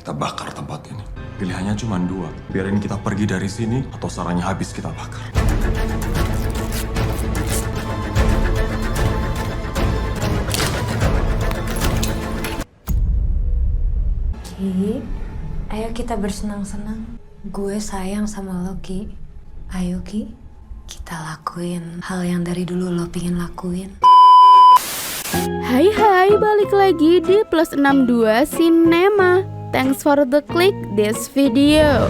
kita bakar tempat ini. Pilihannya cuma dua, biarin kita pergi dari sini atau sarangnya habis kita bakar. Ki, ayo kita bersenang-senang. Gue sayang sama lo, Ki. Ayo, Ki, kita lakuin hal yang dari dulu lo pingin lakuin. Hai, balik lagi di Plus62 Cinema. Thanks for the click this video.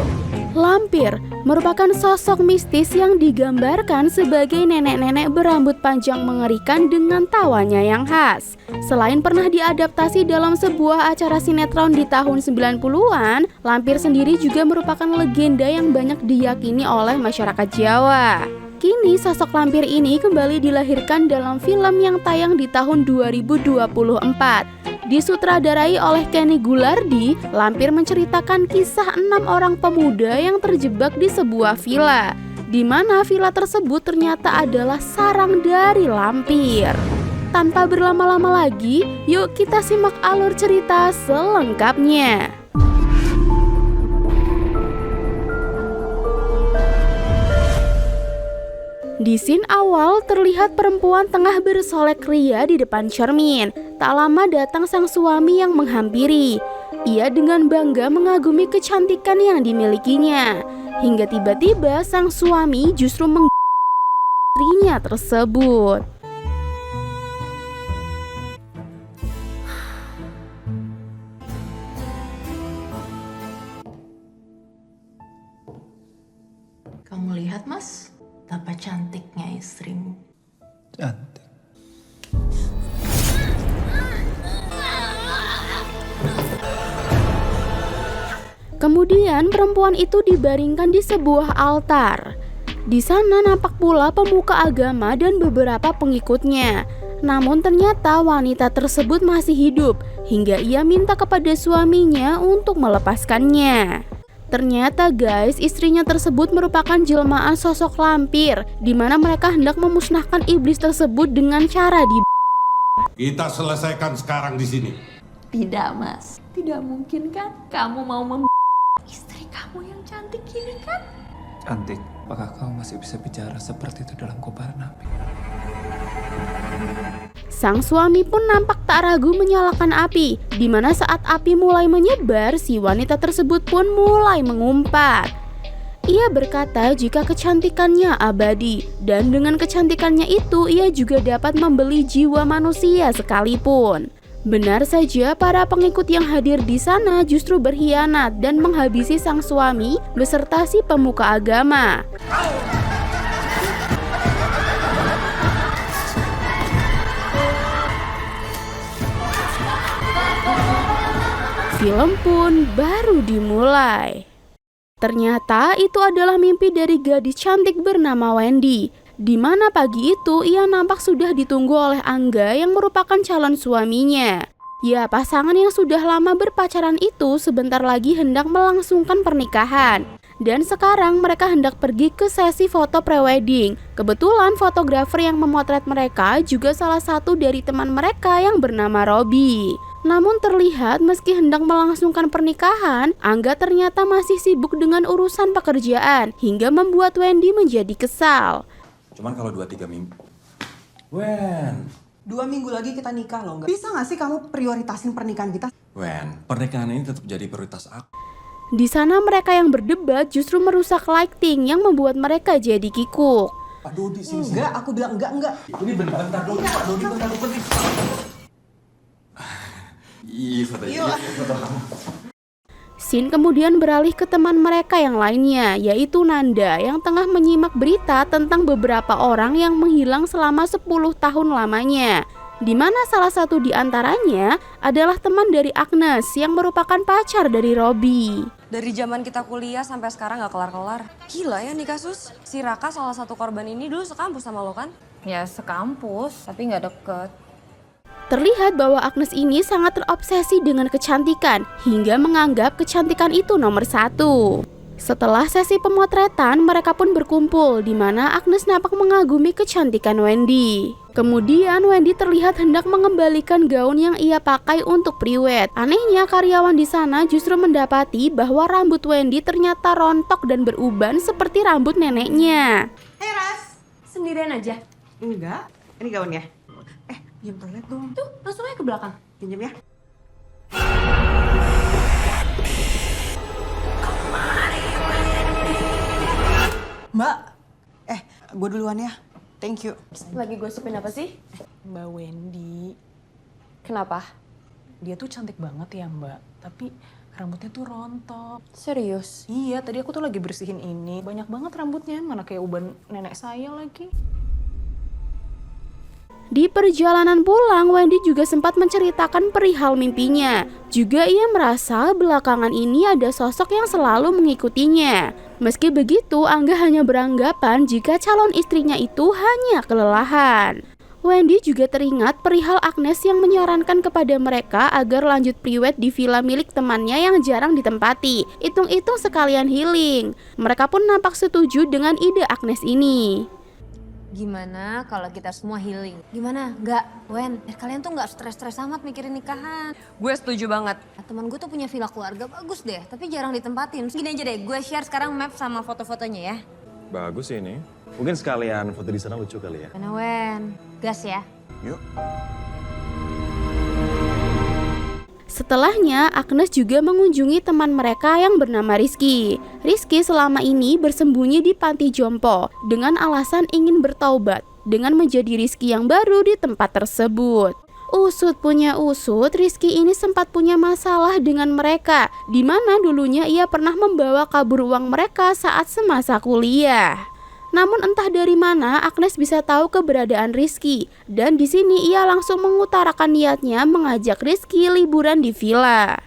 Lampir merupakan sosok mistis yang digambarkan sebagai nenek-nenek berambut panjang mengerikan dengan tawanya yang khas. Selain pernah diadaptasi dalam sebuah acara sinetron di tahun 90-an, Lampir sendiri juga merupakan legenda yang banyak diyakini oleh masyarakat Jawa. Kini sosok Lampir ini kembali dilahirkan dalam film yang tayang di tahun 2024. Disutradarai oleh Kenny Gulardi, Lampir menceritakan kisah 6 orang pemuda yang terjebak di sebuah villa, di mana villa tersebut ternyata adalah sarang dari lampir. Tanpa berlama-lama lagi, yuk kita simak alur cerita selengkapnya. Di scene awal terlihat perempuan tengah bersolek ria di depan cermin. Tak lama datang sang suami yang menghampiri. Ia dengan bangga mengagumi kecantikan yang dimilikinya. Hingga tiba-tiba sang suami justru istrinya tersebut. Kamu lihat, Mas? Betapa cantiknya istrimu. Cantik. Kemudian perempuan itu dibaringkan di sebuah altar. Di sana nampak pula pemuka agama dan beberapa pengikutnya. Namun ternyata wanita tersebut masih hidup hingga ia minta kepada suaminya untuk melepaskannya. Ternyata guys, istrinya tersebut merupakan jelmaan sosok lampir, di mana mereka hendak memusnahkan iblis tersebut dengan cara Kita selesaikan sekarang di sini. Tidak, Mas. Tidak mungkin kan? Kamu mau istri kamu yang cantik ini kan? Cantik. Apakah kau masih bisa bicara seperti itu dalam kobaran api? Sang suami pun nampak tak ragu menyalakan api, di mana saat api mulai menyebar, si wanita tersebut pun mulai mengumpat. Ia berkata jika kecantikannya abadi, dan dengan kecantikannya itu ia juga dapat membeli jiwa manusia sekalipun. Benar saja, para pengikut yang hadir di sana justru berkhianat dan menghabisi sang suami beserta si pemuka agama. Film pun baru dimulai. Ternyata itu adalah mimpi dari gadis cantik bernama Wendy, di mana pagi itu ia nampak sudah ditunggu oleh Angga yang merupakan calon suaminya. Ya, pasangan yang sudah lama berpacaran itu sebentar lagi hendak melangsungkan pernikahan. Dan sekarang mereka hendak pergi ke sesi foto prewedding. Kebetulan fotografer yang memotret mereka juga salah satu dari teman mereka yang bernama Robby. Namun terlihat meski hendak melangsungkan pernikahan, Angga ternyata masih sibuk dengan urusan pekerjaan hingga membuat Wendy menjadi kesal. Cuman kalau 2-3 minggu. Wen, 2 minggu lagi kita nikah loh, nggak? Bisa nggak sih kamu prioritasin pernikahan kita? Wen, pernikahan ini tetap jadi prioritas aku. Di sana mereka yang berdebat justru merusak lighting yang membuat mereka jadi kikuk. Pak Dodi sini. Enggak, aku bilang enggak. Ini bentar Dodi, Pak Dodi bentar penting. Iya, foto kamu. Scene kemudian beralih ke teman mereka yang lainnya, yaitu Nanda yang tengah menyimak berita tentang beberapa orang yang menghilang selama 10 tahun lamanya. Di mana salah satu di antaranya adalah teman dari Agnes yang merupakan pacar dari Robby. Dari zaman kita kuliah sampai sekarang gak kelar-kelar. Gila ya nih kasus. Si Raka salah satu korban ini dulu sekampus sama lo kan? Ya sekampus, tapi gak deket. Terlihat bahwa Agnes ini sangat terobsesi dengan kecantikan hingga menganggap kecantikan itu nomor 1. Setelah sesi pemotretan, mereka pun berkumpul di mana Agnes nampak mengagumi kecantikan Wendy. Kemudian Wendy terlihat hendak mengembalikan gaun yang ia pakai untuk priwet. Anehnya karyawan di sana justru mendapati bahwa rambut Wendy ternyata rontok dan beruban seperti rambut neneknya. Hey Ras, Sendirian aja. enggak, ini gaunnya. Pinjam toilet dong. Tuh, langsung aja ke belakang. Pinjam ya. Mbak, gue duluan ya. Thank you. Lagi gosipin apa sih? Mbak Wendy, Kenapa? dia tuh cantik banget ya Mbak, tapi rambutnya tuh rontok. Serius? Iya, tadi aku tuh lagi bersihin ini, banyak banget rambutnya, mana kayak uban nenek saya lagi. Di perjalanan pulang, Wendy juga sempat menceritakan perihal mimpinya. Juga ia merasa belakangan ini ada sosok yang selalu mengikutinya. Meski begitu, Angga hanya beranggapan jika calon istrinya itu hanya kelelahan. Wendy juga teringat perihal Agnes yang menyarankan kepada mereka agar lanjut priwet di villa milik temannya yang jarang ditempati. Hitung-hitung sekalian healing. Mereka pun nampak setuju dengan ide Agnes ini. Gimana kalau kita semua healing? Gimana? Nggak, Wen, kalian tuh nggak stres-stres amat mikirin nikahan. Gue setuju banget. Temen gue tuh punya villa keluarga bagus deh, tapi jarang ditempatin. Gini aja deh, gue share sekarang map sama foto-fotonya ya. Bagus ini. Mungkin sekalian foto di sana lucu kali ya. Mana Wen? Gas ya. Yuk. Setelahnya, Agnes juga mengunjungi teman mereka yang bernama Rizky. Rizky selama ini bersembunyi di panti jompo dengan alasan ingin bertaubat dengan menjadi Rizky yang baru di tempat tersebut. Usut punya usut, Rizky ini sempat punya masalah dengan mereka, di mana dulunya ia pernah membawa kabur uang mereka saat semasa kuliah. Namun entah dari mana Agnes bisa tahu keberadaan Rizky, dan di sini ia langsung mengutarakan niatnya mengajak Rizky liburan di villa.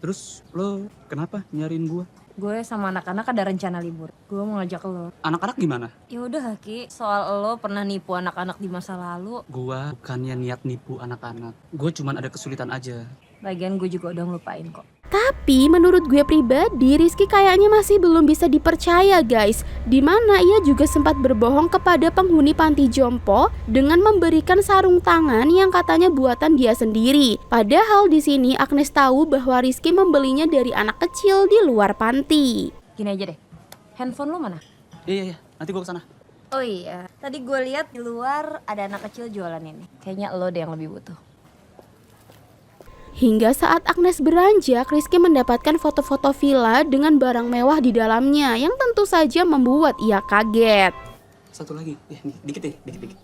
Terus lo kenapa nyariin gua? Gue sama anak-anak ada rencana libur. Gue mau ngajak lo. Anak-anak gimana? Ya udah Ki, soal lo pernah nipu anak-anak di masa lalu. Gua bukannya niat nipu anak-anak. Gue cuman ada kesulitan aja. Lagian gue juga udah ngelupain kok. Tapi menurut gue pribadi, Rizky kayaknya masih belum bisa dipercaya guys. Dimana ia juga sempat berbohong kepada penghuni panti jompo dengan memberikan sarung tangan yang katanya buatan dia sendiri. Padahal di sini Agnes tahu bahwa Rizky membelinya dari anak kecil di luar panti. Gini aja deh, handphone lo mana? Iya, nanti gue kesana. Oh iya, tadi gue lihat di luar ada anak kecil jualan ini. Kayaknya lo deh yang lebih butuh. Hingga saat Agnes beranjak, Rizky mendapatkan foto-foto villa dengan barang mewah di dalamnya yang tentu saja membuat ia kaget. Satu lagi, nih, dikit deh, dikit.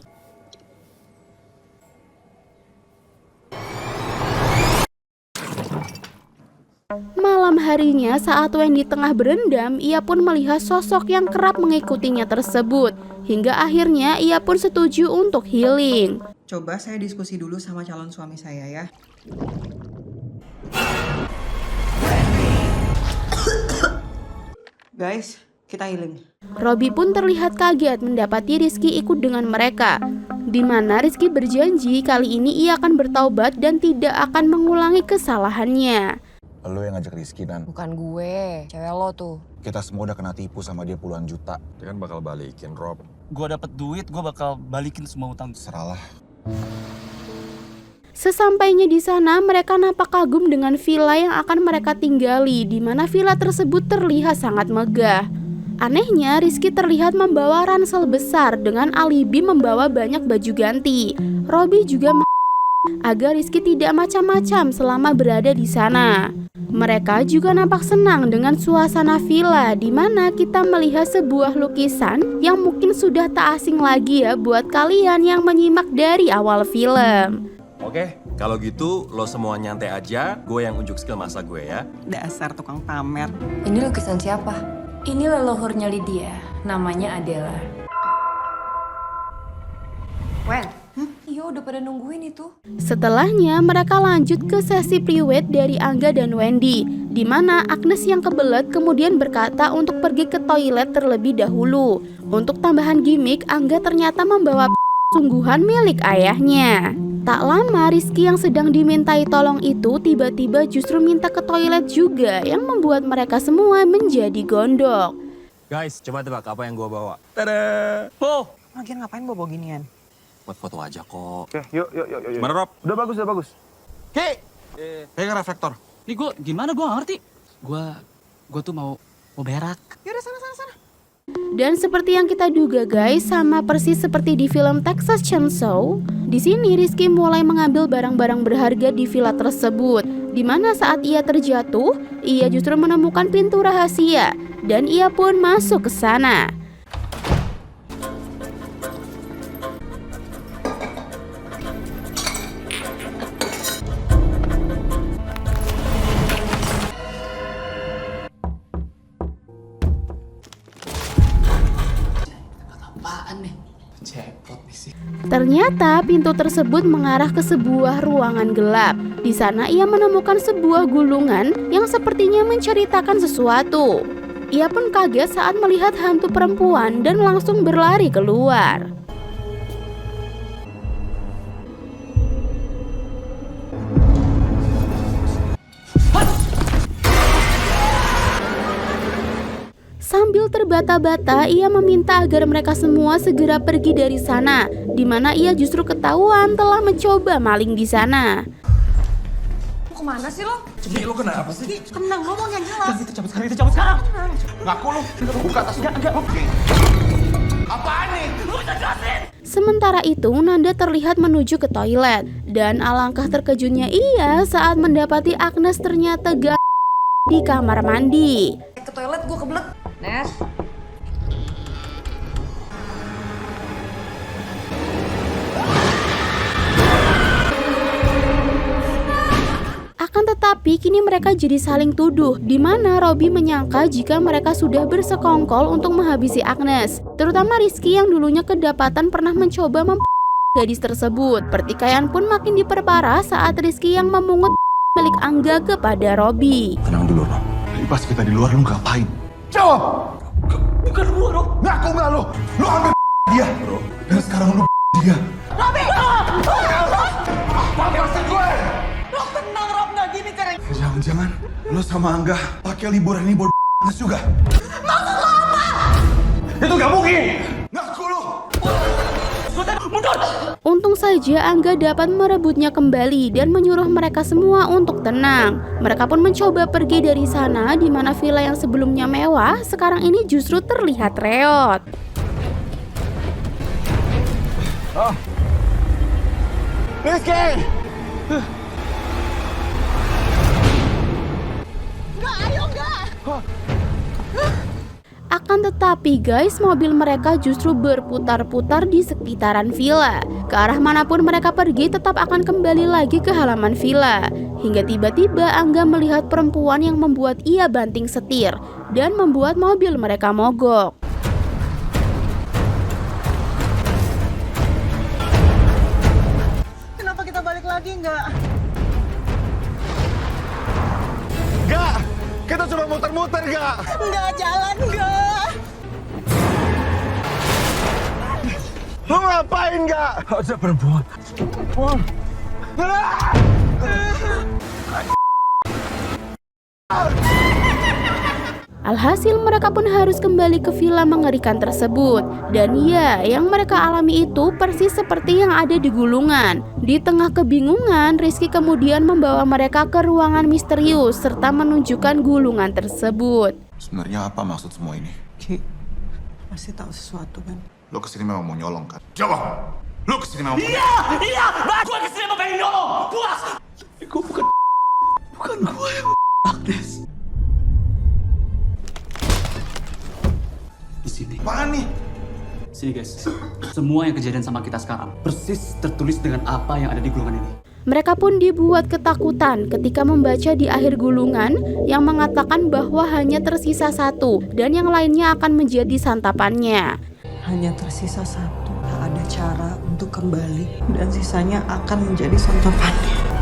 Malam harinya saat Wendy tengah berendam, ia pun melihat sosok yang kerap mengikutinya tersebut. Hingga akhirnya ia pun setuju untuk healing. Coba saya diskusi dulu sama calon suami saya ya. Guys, kita healing. Robby pun terlihat kaget mendapati Rizky ikut dengan mereka. Di mana Rizky berjanji kali ini ia akan bertaubat dan tidak akan mengulangi kesalahannya. Lo yang ngajak Rizky, Nan. Bukan gue, cewek lo tuh. Kita semua udah kena tipu sama dia puluhan juta. Dia kan bakal balikin, Rob. Gue dapet duit, gue bakal balikin semua utang. Seralah. Sesampainya di sana, mereka nampak kagum dengan villa yang akan mereka tinggali, di mana villa tersebut terlihat sangat megah. Anehnya, Rizky terlihat membawa ransel besar dengan alibi membawa banyak baju ganti. Robby juga agar Rizky tidak macam-macam selama berada di sana. Mereka juga nampak senang dengan suasana villa, di mana kita melihat sebuah lukisan yang mungkin sudah tak asing lagi ya buat kalian yang menyimak dari awal film. Oke, kalau gitu lo semua nyantai aja, gue yang unjuk skill masak gue ya. Dasar tukang pamer. Ini lukisan siapa? Ini leluhurnya Lydia, namanya Adela. Wen, iya udah pada nungguin itu. Setelahnya mereka lanjut ke sesi priwet dari Angga dan Wendy, di mana Agnes yang kebelet kemudian berkata untuk pergi ke toilet terlebih dahulu. Untuk tambahan gimmick, Angga ternyata membawa sungguhan milik ayahnya. Tak lama Rizky yang sedang dimintai tolong itu tiba-tiba justru minta ke toilet juga yang membuat mereka semua menjadi gondok. Guys, coba tebak apa yang gua bawa. Tada! Oh, lagian ngapain bawa ginian? Buat foto aja kok. Oke, yuk. Gimana, Rob? Udah bagus. Ki! Pegang reflektor. Nih gimana gue gak ngerti. Gue tuh mau berak. Yaudah sana. Dan seperti yang kita duga guys, sama persis seperti di film Texas Chainsaw, di sini Rizky mulai mengambil barang-barang berharga di villa tersebut. Di mana saat ia terjatuh, ia justru menemukan pintu rahasia dan ia pun masuk ke sana. Ternyata pintu tersebut mengarah ke sebuah ruangan gelap. Di sana ia menemukan sebuah gulungan yang sepertinya menceritakan sesuatu. Ia pun kaget saat melihat hantu perempuan dan langsung berlari keluar. Sambil terbata-bata, ia meminta agar mereka semua segera pergi dari sana, di mana ia justru ketahuan telah mencoba maling di sana. Mau kemana sih lo? Ki, lo kenapa sih? Tenang, ngomong yang jelas. Kita cabut sekarang. Ngaku lu, buka tas lu. Enggak. Apaan nih? Lu bisa jelasin? Sementara itu, Nanda terlihat menuju ke toilet, dan alangkah terkejutnya ia saat mendapati Agnes ternyata di kamar mandi. Ke toilet gue kebelet. Nes. Akan tetapi kini mereka jadi saling tuduh, di mana Robby menyangka jika mereka sudah bersekongkol untuk menghabisi Agnes. Terutama Rizky yang dulunya kedapatan pernah mencoba gadis tersebut. Pertikaian pun makin diperparah saat Rizky yang memungut milik Angga kepada Robby. Tenang dulu, Rob. Tadi pas kita di luar lu ngapain? Jawab! Bukan gua, Rob. Ngaku nggak lu? Lu ambil dia, bro. Dan sekarang lu dia. Robby! Apa maksud gue? Rob tenang, Rob, nggak gini caranya. Jangan-jangan lu sama Angga pakai liburan ini buat juga. Maksud lo apa? Itu nggak mungkin. Ngaku lu. Untung saja Angga dapat merebutnya kembali dan menyuruh mereka semua untuk tenang. Mereka pun mencoba pergi dari sana, di mana villa yang sebelumnya mewah sekarang ini justru terlihat reot. Rizky! Nggak, ayo nggak. Akan tetapi guys, mobil mereka justru berputar-putar di sekitaran villa. Ke arah manapun mereka pergi tetap akan kembali lagi ke halaman villa. Hingga tiba-tiba Angga melihat perempuan yang membuat ia banting setir dan membuat mobil mereka mogok. Kenapa kita balik lagi nggak? Nggak! Kita cuma muter-muter, nggak? Nggak jalan, nggak. Lu ngapain, nggak? Ada perempuan. Alhasil mereka pun harus kembali ke villa mengerikan tersebut. Dan ya, yang mereka alami itu persis seperti yang ada di gulungan. Di tengah kebingungan, Rizky kemudian membawa mereka ke ruangan misterius serta menunjukkan gulungan tersebut. Sebenarnya apa maksud semua ini? Ki, pasti tahu sesuatu kan? Lo kesini memang mau nyolong kan? Jawab! Lo kesini memang mau Iya! Gue kesini mau pengen nyolong! Puas! Gue bukan gue yang Agnes. Di sini. Apaan nih? Sini guys. Semua yang kejadian sama kita sekarang persis tertulis dengan apa yang ada di gulungan ini. Mereka pun dibuat ketakutan ketika membaca di akhir gulungan yang mengatakan bahwa hanya tersisa satu dan yang lainnya akan menjadi santapannya. Hanya tersisa satu. Tak ada cara untuk kembali dan sisanya akan menjadi santapannya.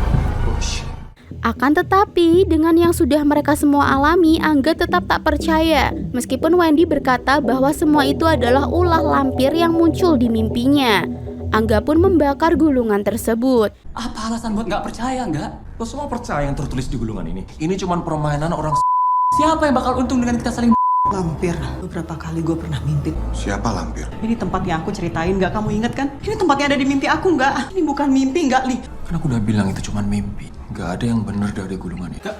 Akan tetapi, dengan yang sudah mereka semua alami, Angga tetap tak percaya. Meskipun Wendy berkata bahwa semua itu adalah ulah lampir yang muncul di mimpinya. Angga pun membakar gulungan tersebut. Apa alasan buat nggak percaya, nggak? Lo semua percaya yang tertulis di gulungan ini? Ini cuma permainan orang Siapa yang bakal untung dengan kita saling Lampir, beberapa kali gue pernah mimpi. Siapa Lampir? Ini tempat yang aku ceritain, nggak kamu inget kan? Ini tempat yang ada di mimpi aku, nggak? Ini bukan mimpi, nggak, Li? Kan aku udah bilang itu cuma mimpi. Gak ada yang bener dari gulungan itu.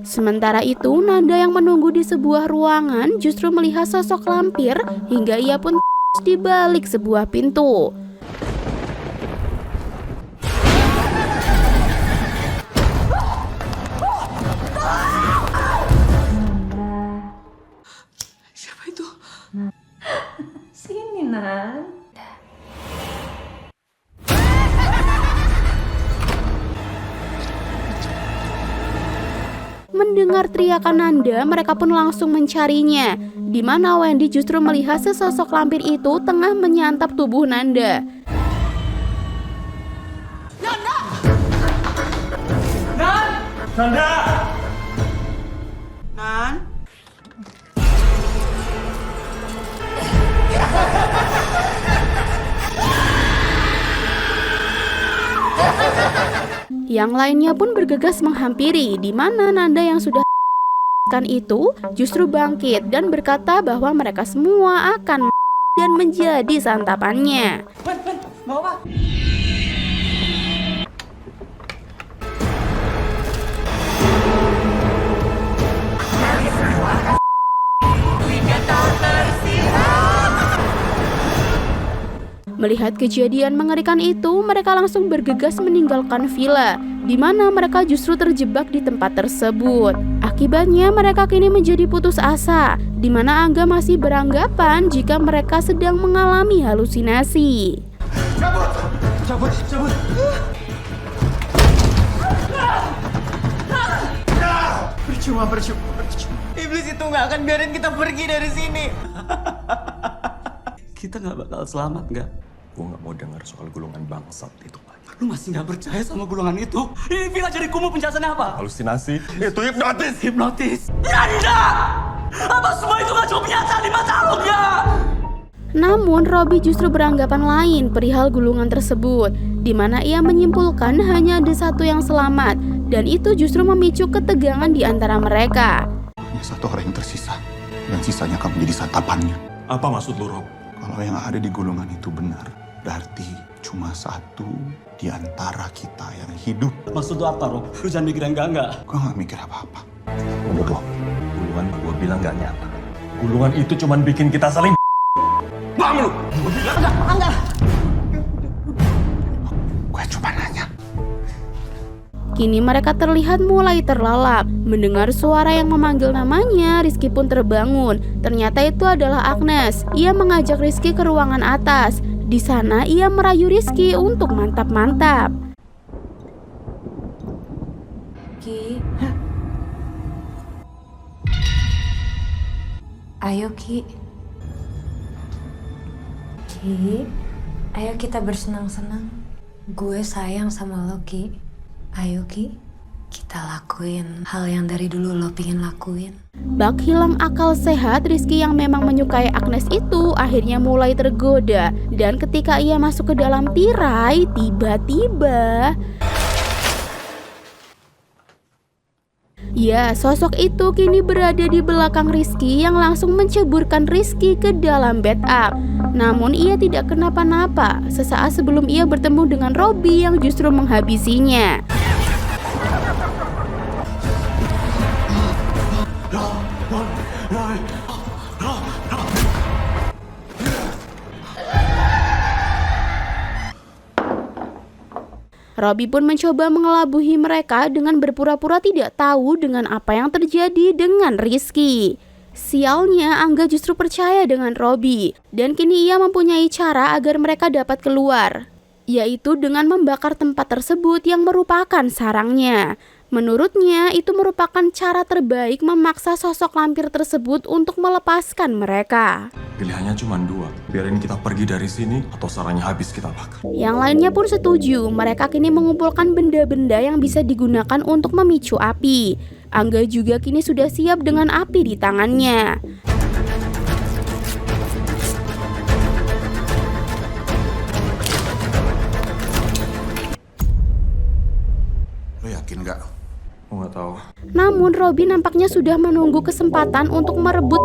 Sementara itu, Nanda yang menunggu di sebuah ruangan justru melihat sosok lampir hingga ia pun di balik sebuah pintu. Siapa itu? Sini, Nan. Mendengar teriakan Nanda, mereka pun langsung mencarinya. Di mana Wendy justru melihat sesosok lampir itu tengah menyantap tubuh Nanda. Nanda! Nan? Yang lainnya pun bergegas menghampiri, di mana Nanda yang sudah kan itu justru bangkit dan berkata bahwa mereka semua akan dan menjadi santapannya. Mau apa? Melihat kejadian mengerikan itu, mereka langsung bergegas meninggalkan villa, di mana mereka justru terjebak di tempat tersebut. Akibatnya mereka kini menjadi putus asa, di mana Angga masih beranggapan jika mereka sedang mengalami halusinasi. Cabut! Percuma. Iblis itu nggak akan biarin kita pergi dari sini. Kita nggak bakal selamat, nggak? Gue gak mau dengar soal gulungan bangsat itu lagi. Lu masih nggak percaya sama gulungan itu? Ini villa jadi kumuh, penjelasannya apa? Halusinasi? Itu hipnotis! Hipnotis? Nanda! Apa semua itu nggak cukup nyata di mata lu, nggak? Namun Robby justru beranggapan lain perihal gulungan tersebut, di mana ia menyimpulkan hanya ada satu yang selamat, dan itu justru memicu ketegangan di antara mereka. Hanya satu orang yang tersisa, dan sisanya akan menjadi santapannya. Apa maksud lu, Rob? Kalau yang ada di gulungan itu benar, berarti cuma satu di antara kita yang hidup. Maksud lu apa, Rob? Lu jangan mikir yang enggak. Gue gak mikir apa-apa. Menurut lo, gulungan gue bilang gak nyata. Gulungan itu cuma bikin kita saling paham lu? Enggak. Gue cuma nanya. Kini mereka terlihat mulai terlalap. Mendengar suara yang memanggil namanya, Rizky pun terbangun. Ternyata itu adalah Agnes. Ia mengajak Rizky ke ruangan atas. Di sana ia merayu Rizky untuk mantap-mantap. Ki. Ayo Ki. Ki, ayo kita bersenang-senang. Gue sayang sama lo Ki. Ayo Ki, kita lakuin hal yang dari dulu lo pingin lakuin. Bak hilang akal sehat, Rizky yang memang menyukai Agnes itu akhirnya mulai tergoda. Dan ketika ia masuk ke dalam tirai, tiba-tiba ya, sosok itu kini berada di belakang Rizky yang langsung menceburkan Rizky ke dalam bed up. Namun ia tidak kenapa-napa sesaat sebelum ia bertemu dengan Robby yang justru menghabisinya. Robby pun mencoba mengelabuhi mereka dengan berpura-pura tidak tahu dengan apa yang terjadi dengan Rizky. Sialnya, Angga justru percaya dengan Robby, dan kini ia mempunyai cara agar mereka dapat keluar, yaitu dengan membakar tempat tersebut yang merupakan sarangnya. Menurutnya, itu merupakan cara terbaik memaksa sosok lampir tersebut untuk melepaskan mereka. Pilihannya cuma dua, biarin kita pergi dari sini atau sarangnya habis kita bakar. Yang lainnya pun setuju, mereka kini mengumpulkan benda-benda yang bisa digunakan untuk memicu api. Angga juga kini sudah siap dengan api di tangannya. Lo yakin gak? Gue gak tahu. Namun Robby nampaknya sudah menunggu kesempatan untuk merebut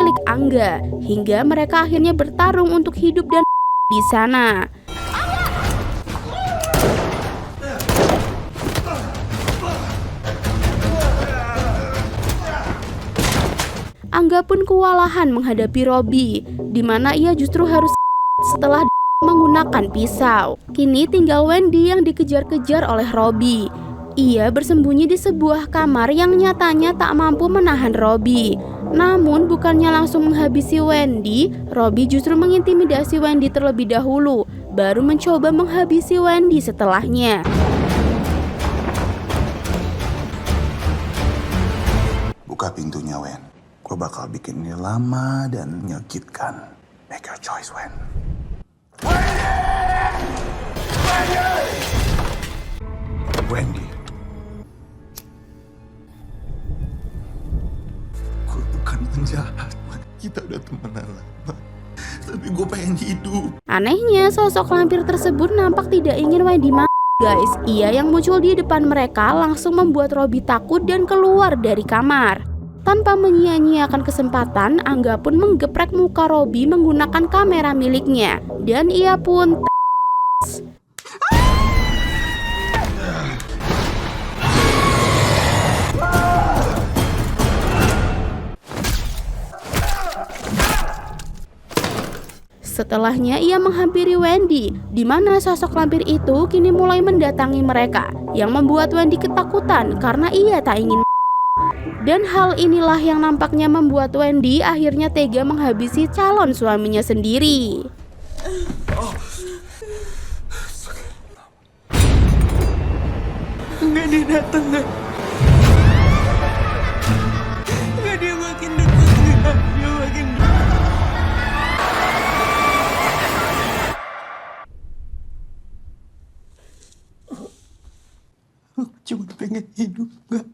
milik Angga, hingga mereka akhirnya bertarung untuk hidup dan di sana. Angga pun kewalahan menghadapi Robby, di mana ia justru harus setelah menggunakan pisau. Kini tinggal Wendy yang dikejar-kejar oleh Robby. Ia bersembunyi di sebuah kamar yang nyatanya tak mampu menahan Robby. Namun bukannya langsung menghabisi Wendy, Robby justru mengintimidasi Wendy terlebih dahulu, baru mencoba menghabisi Wendy setelahnya. Buka pintunya, Wen. Gue bakal bikin ini lama dan menyakitkan. Make your choice, Wen. Wendy. Gue bukan penjahat, Wen. Kita udah temenan lama. Tapi gue pengen hidup. Anehnya, sosok lampir tersebut nampak tidak ingin Wendy guys. Ia yang muncul di depan mereka langsung membuat Robby takut dan keluar dari kamar. Tanpa menyia-nyiakan kesempatan, Angga pun menggeprek muka Robby menggunakan kamera miliknya. Dan ia pun setelahnya ia menghampiri Wendy, di mana sosok lampir itu kini mulai mendatangi mereka, yang membuat Wendy ketakutan karena ia tak ingin. Dan hal inilah yang nampaknya membuat Wendy akhirnya tega menghabisi calon suaminya sendiri. Enggak, dia datang, enggak. Enggak, dia makin dekat, enggak. Dia makin dekat. Aku cuma pengen hidup, enggak.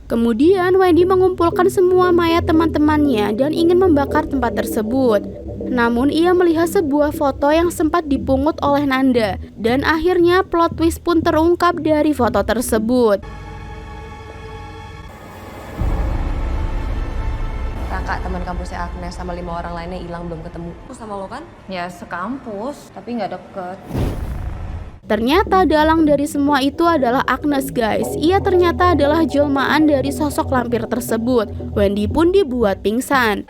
Kemudian Wendy mengumpulkan semua mayat teman-temannya dan ingin membakar tempat tersebut. Namun ia melihat sebuah foto yang sempat dipungut oleh Nanda, dan akhirnya plot twist pun terungkap dari foto tersebut. Raka, teman kampusnya Agnes sama 5 orang lainnya hilang belum ketemu. Sama lo kan? Ya sekampus, tapi nggak deket. Ternyata dalang dari semua itu adalah Agnes guys. Ia ternyata adalah jelmaan dari sosok lampir tersebut. Wendy pun dibuat pingsan.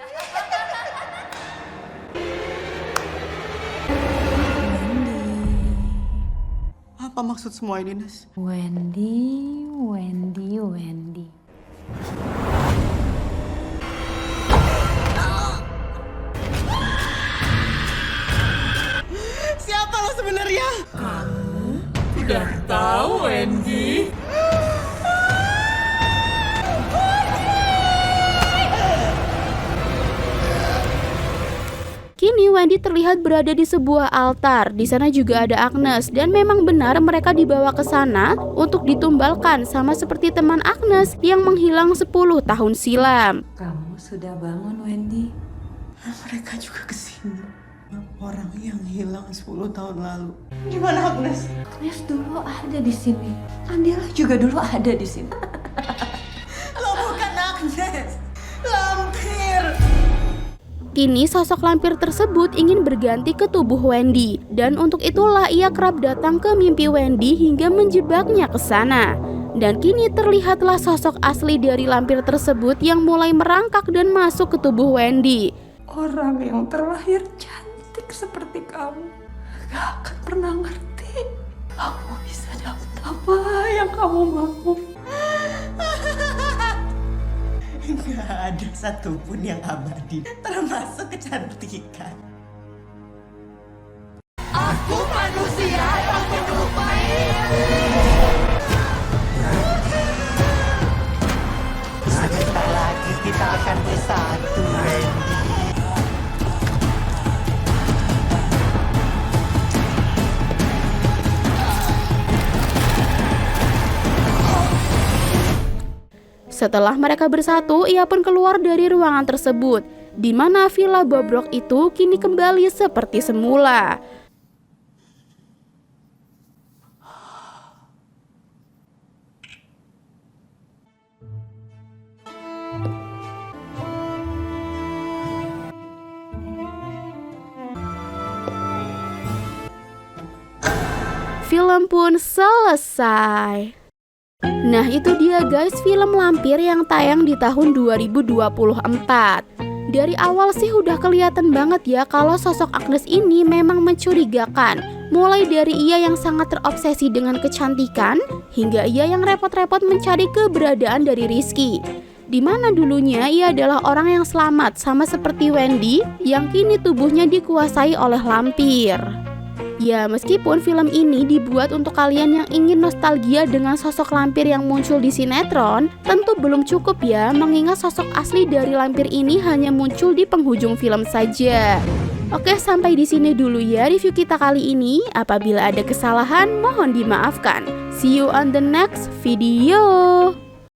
Apa maksud semua ini, Nes? Wendy. Siapa lo sebenarnya? Udah tahu, Wendy. Kini Wendy terlihat berada di sebuah altar. Di sana juga ada Agnes, dan memang benar mereka dibawa ke sana untuk ditumbalkan sama seperti teman Agnes yang menghilang 10 tahun silam. Kamu sudah bangun, Wendy. Mereka juga kesini. Orang yang hilang 10 tahun lalu. Di mana Agnes? Agnes dulu ada di sini. Andela juga dulu ada di sini. Lo bukan Agnes. Lampir. Kini sosok lampir tersebut ingin berganti ke tubuh Wendy, dan untuk itulah ia kerap datang ke mimpi Wendy hingga menjebaknya ke sana. Dan kini terlihatlah sosok asli dari lampir tersebut yang mulai merangkak dan masuk ke tubuh Wendy. Orang yang terlahir cantik seperti kamu gak akan pernah ngerti kamu bisa dapat apa yang kamu mau. Gak ada satupun yang abadi, termasuk kecantikan. Aku manusia yang menyerupai. Sebentar lagi kita akan bersatu, Wendy. Setelah mereka bersatu, ia pun keluar dari ruangan tersebut, di mana villa bobrok itu kini kembali seperti semula. film pun selesai. Nah itu dia guys film Lampir yang tayang di tahun 2024. Dari awal sih udah kelihatan banget ya kalau sosok Agnes ini memang mencurigakan. Mulai dari ia yang sangat terobsesi dengan kecantikan, hingga ia yang repot-repot mencari keberadaan dari Rizky. Dimana dulunya ia adalah orang yang selamat sama seperti Wendy yang kini tubuhnya dikuasai oleh lampir. Ya meskipun film ini dibuat untuk kalian yang ingin nostalgia dengan sosok lampir yang muncul di sinetron, tentu belum cukup ya mengingat sosok asli dari lampir ini hanya muncul di penghujung film saja. Oke, sampai di sini dulu ya review kita kali ini. Apabila ada kesalahan mohon dimaafkan. See you on the next video.